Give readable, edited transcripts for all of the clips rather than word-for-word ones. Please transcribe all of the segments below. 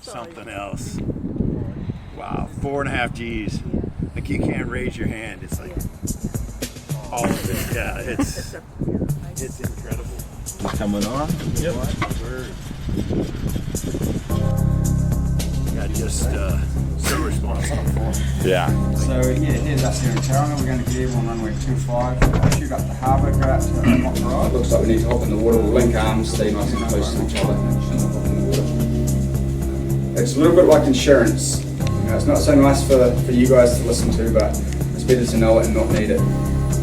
something else. Wow, 4.5 G's. Like you can't raise your hand. It's like all of it. Yeah, it's incredible. Coming on. Yep. Yeah, just so responsible. Yeah. So yeah, here's us here in Tauranga. We're going to get on runway 25. Shoot up the harbour, go out to Mock Ride. Looks like we need to hop in the water. We'll link arms, stay nice and close to each other. It's a little bit like insurance. You know, it's not so nice for you guys to listen to, but it's better to know it and not need it.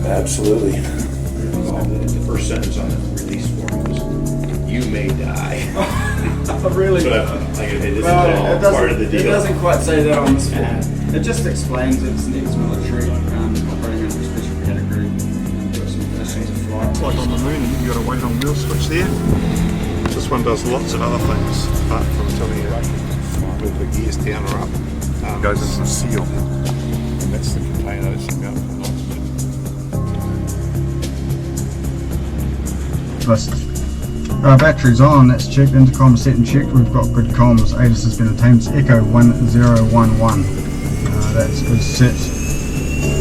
Absolutely. The first sentence on the release form was, "You may die." Really? But like, this is all part of the deal. It doesn't quite say that on this form. It just explains it's military, operating under a special category, and got some conditions of flight. Like on the moon, you've got a weight on wheel switch there. This one does lots of other things, apart from telling you whether the gear's down or up. Goes into the seal. And that's the container that's going for oxygen. Battery's on, that's checked, intercom set and checked, we've got good comms, ATIS has been attained, it's Echo 1011, that's good set.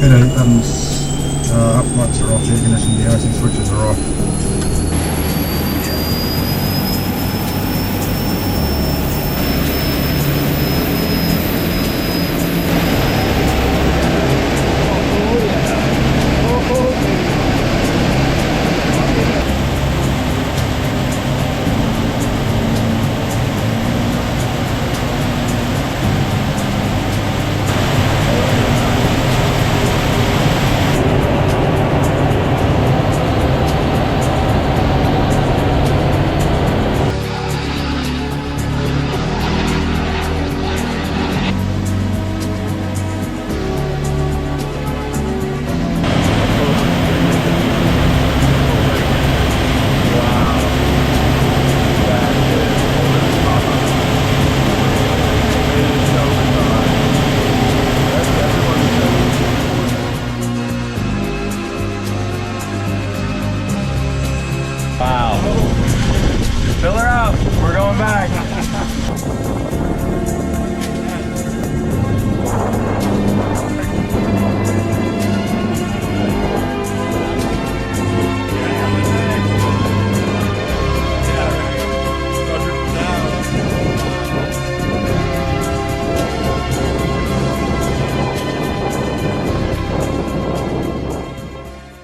Header buttons, up lights are off, air conditioning, the IC switches are off. Wow. Fill her up. We're going back.